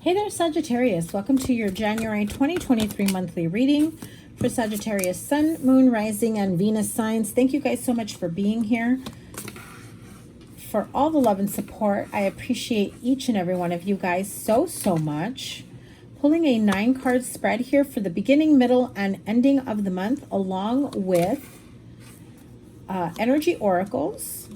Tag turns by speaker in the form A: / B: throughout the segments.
A: Hey there, Sagittarius. Welcome to your January 2023 monthly reading for Sagittarius Sun, Moon, Rising, and Venus signs. Thank you guys so much for being here, for all the love and support. I appreciate each and every one of you guys so much. Pulling a 9-card spread here for the beginning, middle, and ending of the month, along with energy oracles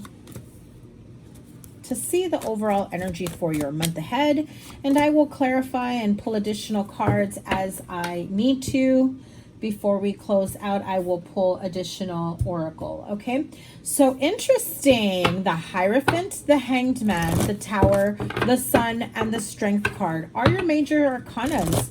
A: to see the overall energy for your month ahead. And I will clarify and pull additional cards as I need to. Before we close out, I will pull additional oracle. Okay, so interesting. The Hierophant, the Hanged Man, the Tower, the Sun, and the Strength card are your major arcanas.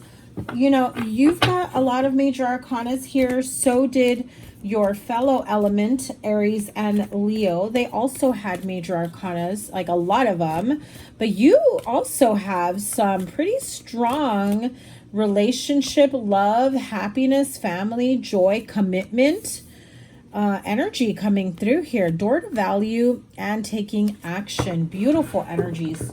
A: You know, you've got a lot of major arcanas here. So did your fellow element, Aries and Leo. They also had major arcanas, like a lot of them. But you also have some pretty strong relationship, love, happiness, family, joy, commitment, energy coming through here. Door to value and taking action. Beautiful energies.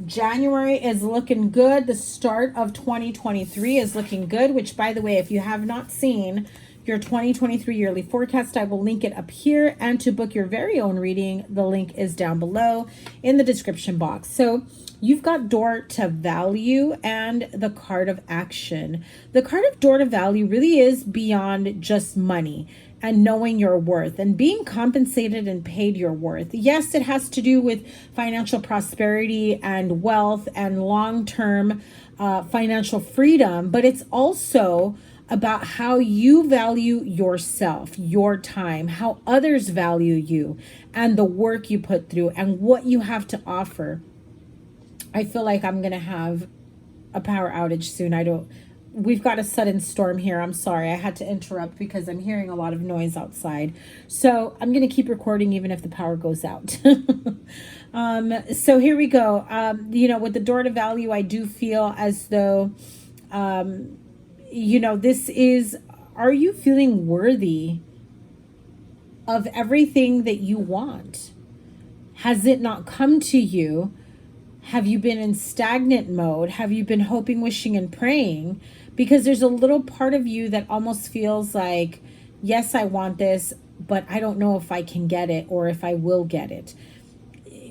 A: January is looking good. The start of 2023 is looking good, which, by the way, if you have not seen your 2023 yearly forecast, I will link it up here. And to book your very own reading, the link is down below in the description box. So you've got door to value and the card of action. The card of door to value really is beyond just money and knowing your worth and being compensated and paid your worth. Yes, it has to do with financial prosperity and wealth and long-term financial freedom, but it's also about how you value yourself, your time, how others value you, and the work you put through and what you have to offer. I feel like I'm going to have a power outage soon. We've got a sudden storm here. I'm sorry. I had to interrupt because I'm hearing a lot of noise outside. So I'm going to keep recording even if the power goes out. So here we go. You know, with the door to value, I do feel as though, you know, this is, are you feeling worthy of everything that you want? Has it not come to you? Have you been in stagnant mode? Have you been hoping, wishing, and praying? Because there's a little part of you that almost feels like, yes, I want this, but I don't know if I can get it or if I will get it.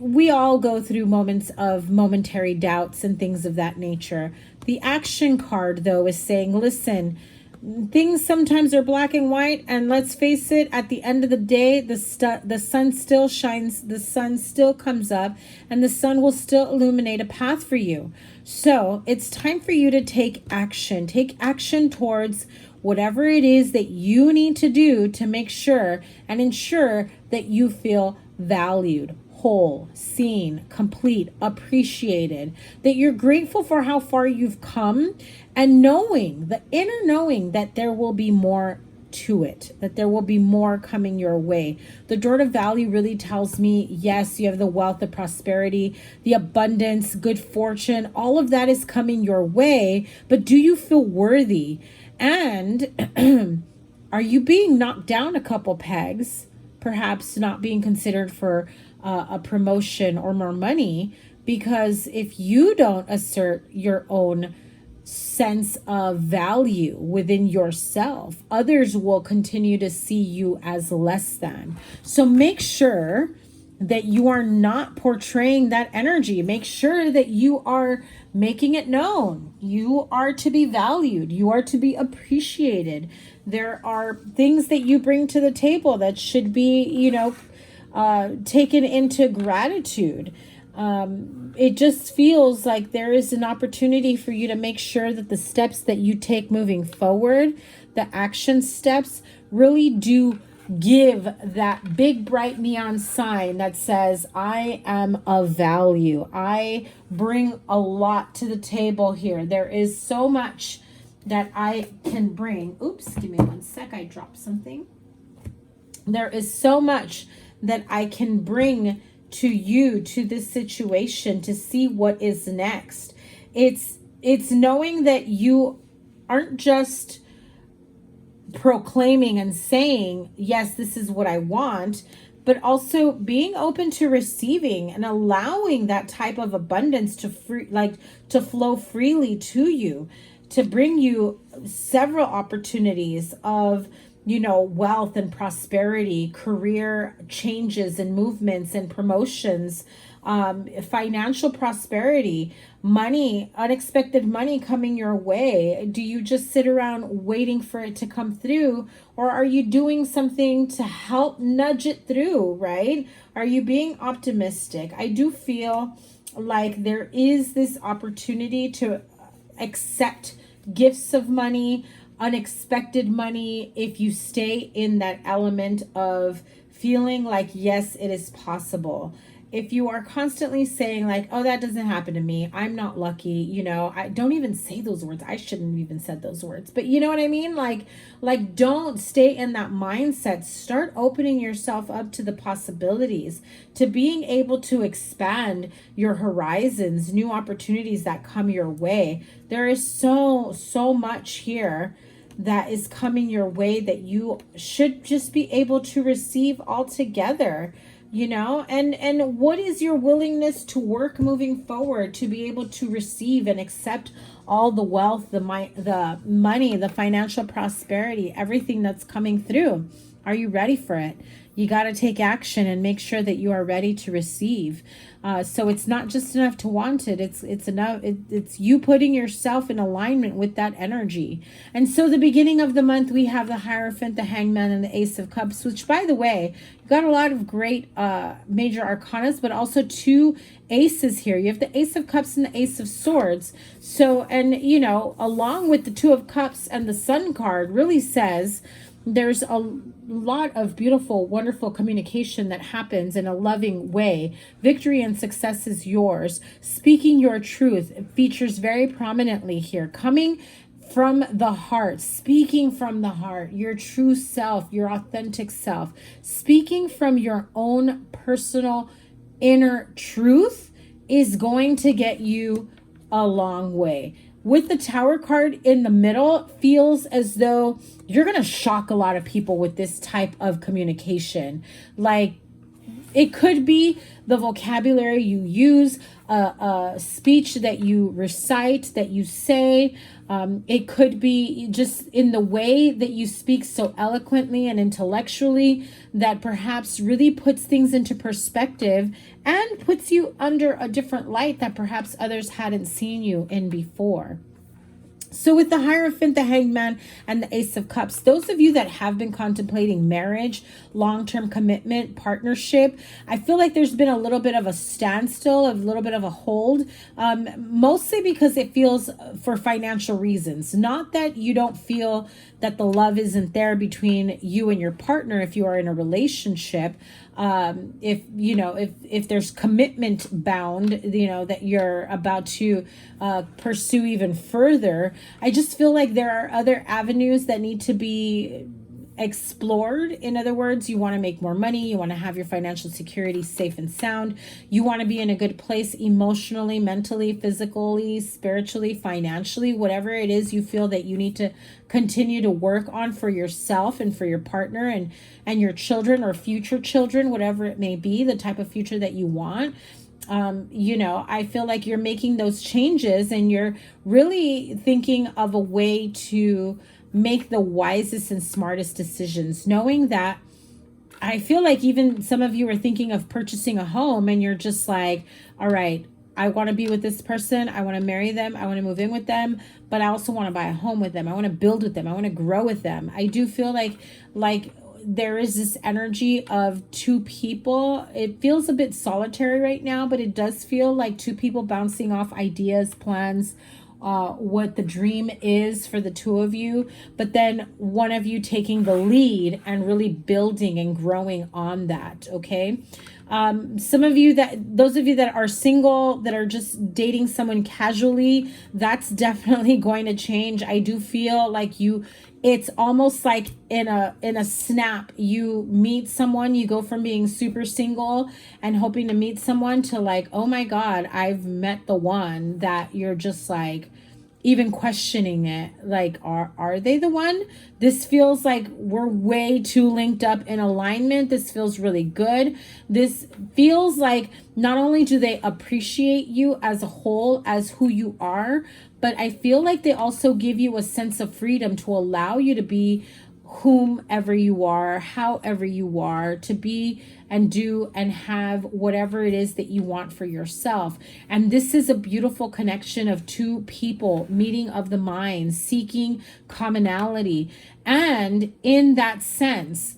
A: We all go through moments of momentary doubts and things of that nature. The action card, though, is saying, listen, things sometimes are black and white, and let's face it, at the end of the day, the sun still shines, the sun still comes up, and the sun will still illuminate a path for you. So it's time for you to take action. Take action towards whatever it is that you need to do to make sure and ensure that you feel valued, whole, seen, complete, appreciated, that you're grateful for how far you've come, and knowing, the inner knowing that there will be more to it, that there will be more coming your way. The door to value really tells me, yes, you have the wealth, the prosperity, the abundance, good fortune, all of that is coming your way, but do you feel worthy? And are you being knocked down a couple pegs, perhaps not being considered for a promotion or more money? Because if you don't assert your own sense of value within yourself, others will continue to see you as less than. So make sure that you are not portraying that energy. Make sure that you are making it known. You are to be valued. You are to be appreciated. There are things that you bring to the table that should be, you know, taken into gratitude. It just feels like there is an opportunity for you to make sure that the steps that you take moving forward, the action steps, really do give that big bright neon sign that says, I am of value. I bring a lot to the table here. There is so much that I can bring. Oops, give me one sec. I dropped something. There is so much that I can bring to you, to this situation, to see what is next. It's knowing that you aren't just proclaiming and saying, yes, this is what I want, but also being open to receiving and allowing that type of abundance to to flow freely to you, to bring you several opportunities of, you know, wealth and prosperity, career changes and movements and promotions, financial prosperity, money, unexpected money coming your way. Do you just sit around waiting for it to come through, or are you doing something to help nudge it through, right? Are you being optimistic? I do feel like there is this opportunity to accept gifts of money, unexpected money, if you stay in that element of feeling like, yes, it is possible. If you are constantly saying like, oh, that doesn't happen to me, I'm not lucky, you know, I don't even say those words. I shouldn't have even said those words, but you know what I mean? Like don't stay in that mindset. Start opening yourself up to the possibilities, to being able to expand your horizons, new opportunities that come your way. There is so much here that is coming your way that you should just be able to receive altogether, you know. And what is your willingness to work moving forward to be able to receive and accept all the wealth, the money, the financial prosperity, everything that's coming through? Are you ready for it? You got to take action and make sure that you are ready to receive. So it's not just enough to want it. It's enough. It's you putting yourself in alignment with that energy. And so the beginning of the month, we have the Hierophant, the Hangman, and the Ace of Cups, which, by the way, you got a lot of great major arcanas, but also two aces here. You have the Ace of Cups and the Ace of Swords. So, and you know, along with the Two of Cups and the Sun card really says there's a lot of beautiful, wonderful communication that happens in a loving way. Victory and success is yours. Speaking your truth features very prominently here. Coming from the heart, speaking from the heart, your true self, your authentic self, speaking from your own personal inner truth is going to get you a long way. With the Tower card in the middle, feels as though you're going to shock a lot of people with this type of communication. Like, it could be the vocabulary you use, a speech that you recite, that you say. It could be just in the way that you speak so eloquently and intellectually that perhaps really puts things into perspective and puts you under a different light that perhaps others hadn't seen you in before. So with the Hierophant, the Hangman, and the Ace of Cups, those of you that have been contemplating marriage, long-term commitment, partnership, I feel like there's been a little bit of a standstill, a little bit of a hold, mostly because it feels for financial reasons. Not that you don't feel that the love isn't there between you and your partner if you are in a relationship. If you know, if there's commitment bound, you know, that you're about to pursue even further, I just feel like there are other avenues that need to be explored. In other words, you want to make more money, you want to have your financial security safe and sound, you want to be in a good place emotionally, mentally, physically, spiritually, financially, whatever it is you feel that you need to continue to work on for yourself and for your partner and your children or future children, whatever it may be, the type of future that you want. You know, I feel like you're making those changes and you're really thinking of a way to make the wisest and smartest decisions, knowing that I feel like even some of you are thinking of purchasing a home and you're just like, all right, I want to be with this person, I want to marry them, I want to move in with them, but I also want to buy a home with them, I want to build with them, I want to grow with them. I do feel like there is this energy of two people. It feels a bit solitary right now, but it does feel like two people bouncing off ideas, plans, what the dream is for the two of you, but then one of you taking the lead and really building and growing on that. Okay. Those of you that are single, that are just dating someone casually, that's definitely going to change. I do feel like it's almost like in a snap, you meet someone, you go from being super single and hoping to meet someone to like, oh my God, I've met the one, that you're just like, even questioning it, like, are they the one? This feels like we're way too linked up in alignment. This feels really good. This feels like not only do they appreciate you as a whole, as who you are, but I feel like they also give you a sense of freedom to allow you to be whomever you are, however you are, to be and do and have whatever it is that you want for yourself. And this is a beautiful connection of two people, meeting of the minds, seeking commonality. And in that sense,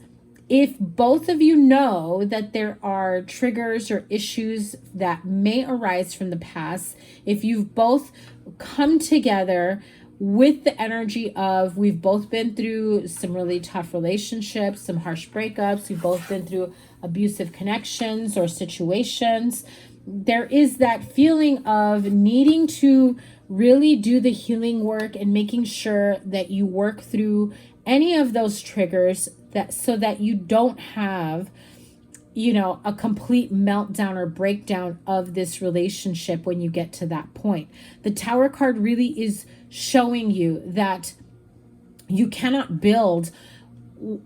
A: if both of you know that there are triggers or issues that may arise from the past, if you've both come together with the energy of, we've both been through some really tough relationships, some harsh breakups, we've both been through abusive connections or situations, there is that feeling of needing to really do the healing work and making sure that you work through any of those triggers, that so that you don't have, you know, a complete meltdown or breakdown of this relationship when you get to that point. The Tower card really is showing you that you cannot build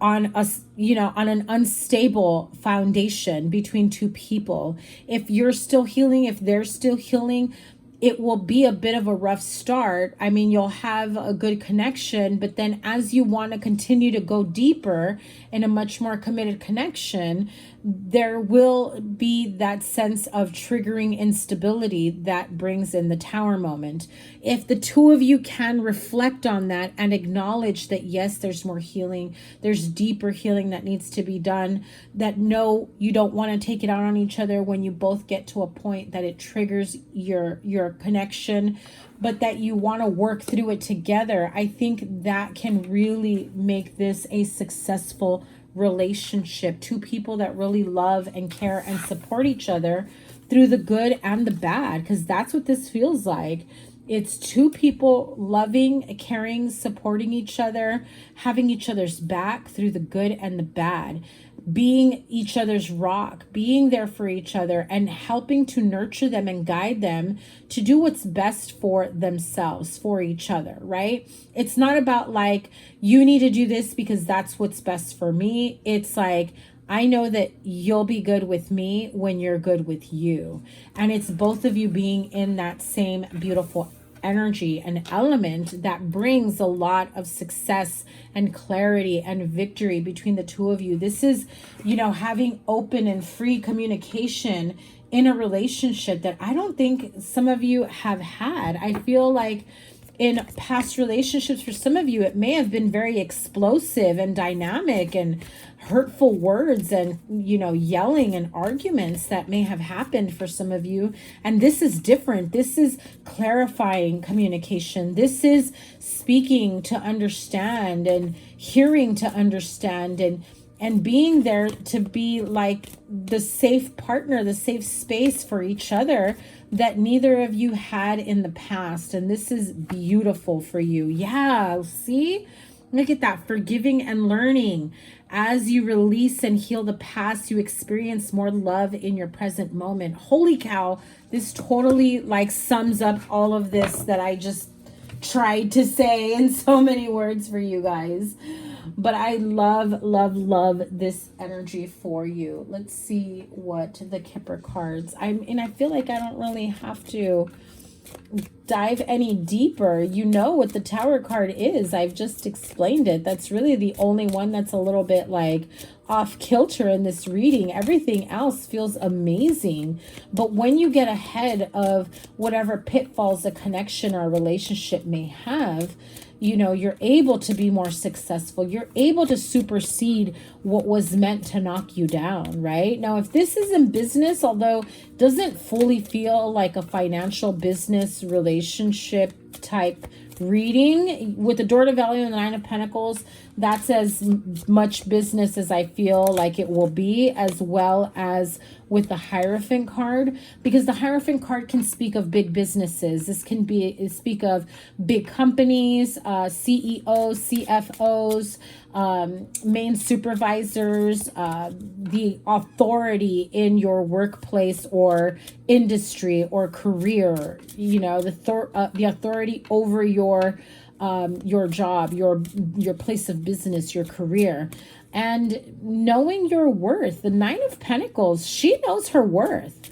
A: on a, you know, on an unstable foundation between two people. If you're still healing, if they're still healing, it will be a bit of a rough start. I mean, you'll have a good connection, but then as you want to continue to go deeper in a much more committed connection, there will be that sense of triggering instability that brings in the Tower moment. If the two of you can reflect on that and acknowledge that, yes, there's more healing, there's deeper healing that needs to be done, that no, you don't want to take it out on each other when you both get to a point that it triggers your connection, but that you want to work through it together, I think that can really make this a successful relationship. Two people that really love and care and support each other through the good and the bad, because that's what this feels like. It's two people loving, caring, supporting each other, having each other's back through the good and the bad, being each other's rock, being there for each other, and helping to nurture them and guide them to do what's best for themselves, for each other, right? It's not about like, you need to do this because that's what's best for me. It's like, I know that you'll be good with me when you're good with you. And it's both of you being in that same beautiful energy and element that brings a lot of success and clarity and victory between the two of you. This is, you know, having open and free communication in a relationship that I don't think some of you have had. I feel like in past relationships, for some of you, it may have been very explosive and dynamic and hurtful words and, you know, yelling and arguments that may have happened for some of you. And this is different. This is clarifying communication. This is speaking to understand and hearing to understand and being there to be like the safe partner, the safe space for each other that neither of you had in the past. And this is beautiful for you. Yeah, see? Look at that, forgiving and learning. As you release and heal the past, you experience more love in your present moment. Holy cow, this totally like sums up all of this that I just tried to say in so many words for you guys. But I love, love, love this energy for you. Let's see what the Kipper cards. I feel like I don't really have to dive any deeper. You know what the Tower card is. I've just explained it. That's really the only one that's a little bit like off kilter in this reading. Everything else feels amazing. But when you get ahead of whatever pitfalls a connection or a relationship may have, you know, you're able to be more successful. You're able to supersede what was meant to knock you down, right? Now, if this is in business, although doesn't fully feel like a financial business relationship type reading, with the Door to Value and the Nine of Pentacles, that's as much business as I feel like it will be, as well as with the Hierophant card, because the Hierophant card can speak of big businesses. This can speak of big companies, CEOs, CFOs, main supervisors, the authority in your workplace or industry or career, you know, the authority over your job, your place of business, your career, and knowing your worth. The Nine of Pentacles, she knows her worth.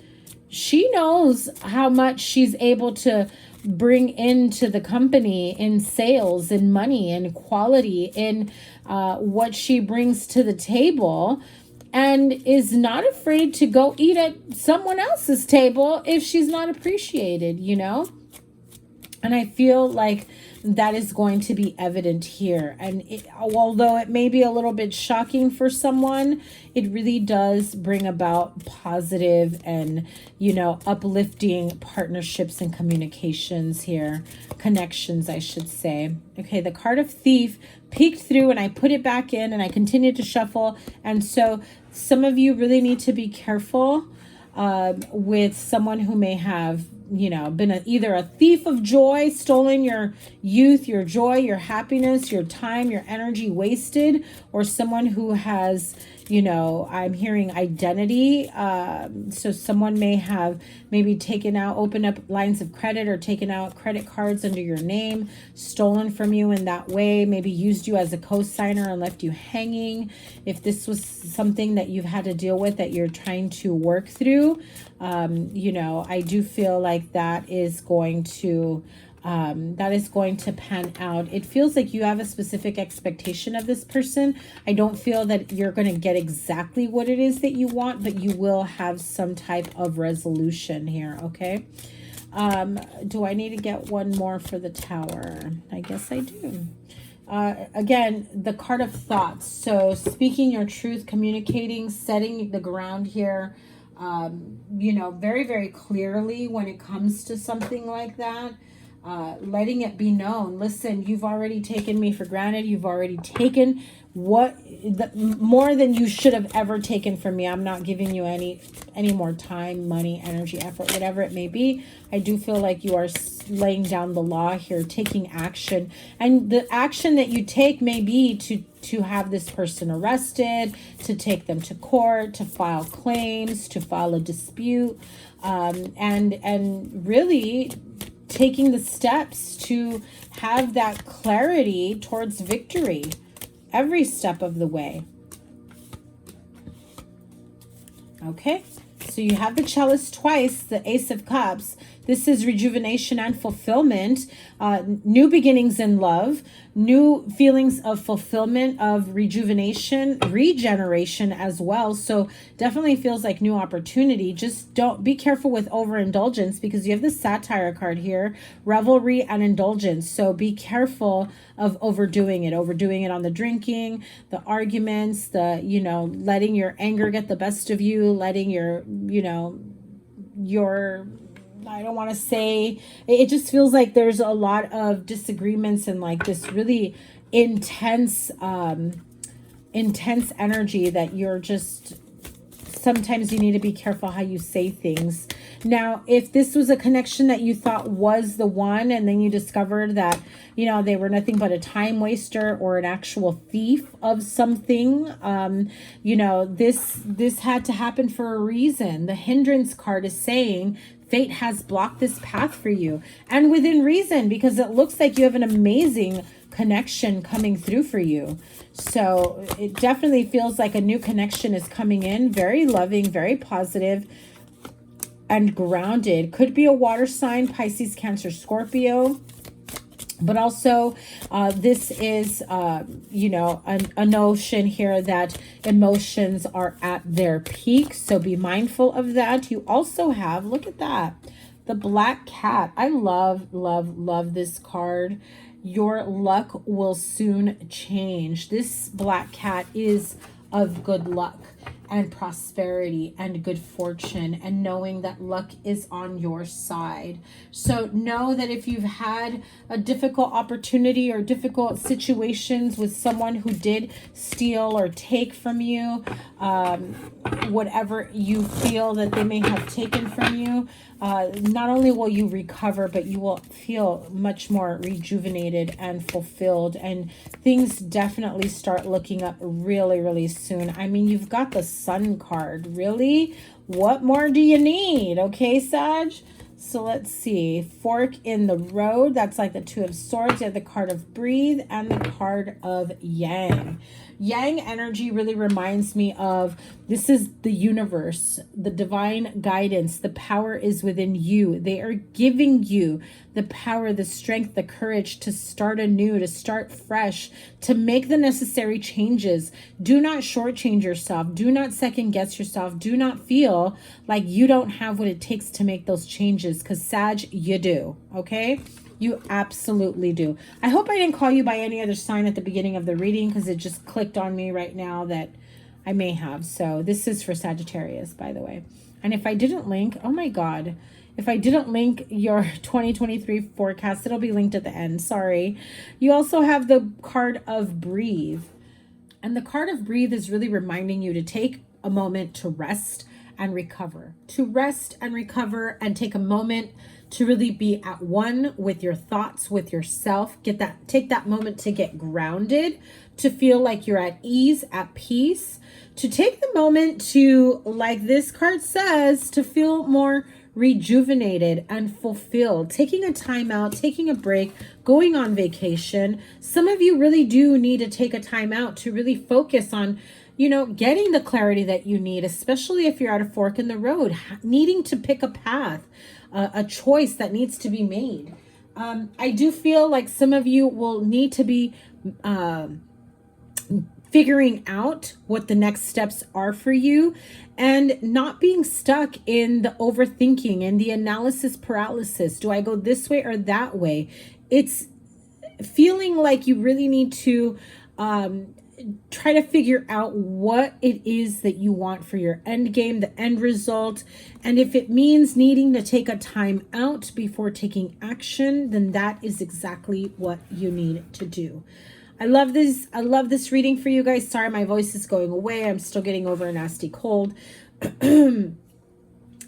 A: She knows how much she's able to bring into the company in sales and money and quality in what she brings to the table, and is not afraid to go eat at someone else's table if she's not appreciated, you know? And I feel like that is going to be evident here. And although it may be a little bit shocking for someone, it really does bring about positive and, you know, uplifting partnerships and communications here. Connections, I should say. Okay, the card of Thief peeked through and I put it back in and I continued to shuffle. And so some of you really need to be careful with someone who may have, you know, been either a thief of joy, stolen your youth, your joy, your happiness, your time, your energy wasted, or someone who has, you know, I'm hearing identity. So someone may have maybe opened up lines of credit or taken out credit cards under your name, stolen from you in that way, maybe used you as a co-signer and left you hanging. If this was something that you've had to deal with that you're trying to work through, you know, I do feel like that is going to pan out. It feels like you have a specific expectation of this person. I don't feel that you're going to get exactly what it is that you want, but you will have some type of resolution here, okay? Do I need to get one more for the Tower? I guess I do. Again, the card of thoughts. So speaking your truth, communicating, setting the ground here, you know, very, very clearly when it comes to something like that. Letting it be known. Listen, you've already taken me for granted. You've already taken more than you should have ever taken from me. I'm not giving you any more time, money, energy, effort, whatever it may be. I do feel like you are laying down the law here, taking action. And the action that you take may be to have this person arrested, to take them to court, to file claims, to file a dispute, and really taking the steps to have that clarity towards victory every step of the way. Okay, so you have the Chalice twice, the Ace of Cups. This is rejuvenation and fulfillment, new beginnings in love, new feelings of fulfillment, of rejuvenation, regeneration as well. So definitely feels like new opportunity. Just don't be careful with overindulgence, because you have the Satire card here, revelry and indulgence. So be careful of overdoing it on the drinking, the arguments, the, you know, letting your anger get the best of you, letting your, you know, I don't want to say, it just feels like there's a lot of disagreements and like this really intense energy that you're just, sometimes you need to be careful how you say things. Now, if this was a connection that you thought was the one, and then you discovered that, you know, they were nothing but a time waster or an actual thief of something, you know, this had to happen for a reason. The Hindrance card is saying fate has blocked this path for you, and within reason, because it looks like you have an amazing connection coming through for you. So it definitely feels like a new connection is coming in, very loving, very positive and grounded. Could be a water sign, Pisces, Cancer, Scorpio. But also this is, you know, a notion here that emotions are at their peak. So be mindful of that. You also have, look at that, the Black Cat. I love, love, love this card. Your luck will soon change. This Black Cat is of good luck. and prosperity and good fortune, and knowing that luck is on your side. So know that if you've had a difficult opportunity or difficult situations with someone who did steal or take from you, whatever you feel that they may have taken from you, not only will you recover, but you will feel much more rejuvenated and fulfilled, and things definitely start looking up really, really soon. I mean, you've got the Sun card. Really? What more do you need? Okay, Sag? So let's see. Fork in the road. That's like the Two of Swords. You have the card of Breathe and the card of Yang. Yang energy really reminds me of, this is the universe, the divine guidance. The power is within you. They are giving you the power, the strength, the courage to start anew, to start fresh, to make the necessary changes. Do not shortchange yourself. Do not second guess yourself. Do not feel like you don't have what it takes to make those changes, because Sag, you do. Okay? You absolutely do. I hope I didn't call you by any other sign at the beginning of the reading, because it just clicked on me right now that I may have. So this is for Sagittarius, by the way. And if I didn't link, oh my God, if I didn't link your 2023 forecast, it'll be linked at the end. Sorry. You also have the card of Breathe. And the card of Breathe is really reminding you to take a moment to rest and recover. To rest and recover and take a moment to really be at one with your thoughts, with yourself. Take that moment to get grounded, to feel like you're at ease, at peace, to take the moment to, like this card says, to feel more rejuvenated and fulfilled, taking a time out, taking a break, going on vacation. Some of you really do need to take a time out to really focus on, you know, getting the clarity that you need, especially if you're at a fork in the road, needing to pick a path, a choice that needs to be made. I do feel like some of you will need to be figuring out what the next steps are for you, and not being stuck in the overthinking and the analysis paralysis. Do I go this way or that way? It's feeling like you really need to try to figure out what it is that you want for your end game, the end result. And if it means needing to take a time out before taking action, then that is exactly what you need to do. I love this. I love this reading for you guys. Sorry, my voice is going away. I'm still getting over a nasty cold.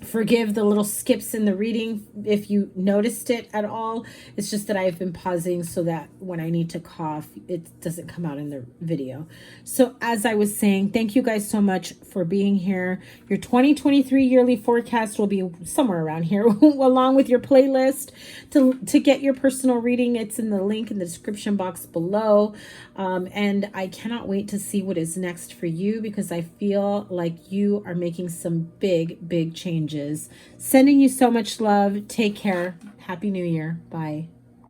A: Forgive the little skips in the reading if you noticed it at all. It's just that I've been pausing so that when I need to cough, it doesn't come out in the video. So as I was saying, thank you guys so much for being here. Your 2023 yearly forecast will be somewhere around here along with your playlist. To get your personal reading, it's in the link in the description box below. And I cannot wait to see what is next for you, because I feel like you are making some big, big changes. Sending you so much love. Take care. Happy New Year. Bye.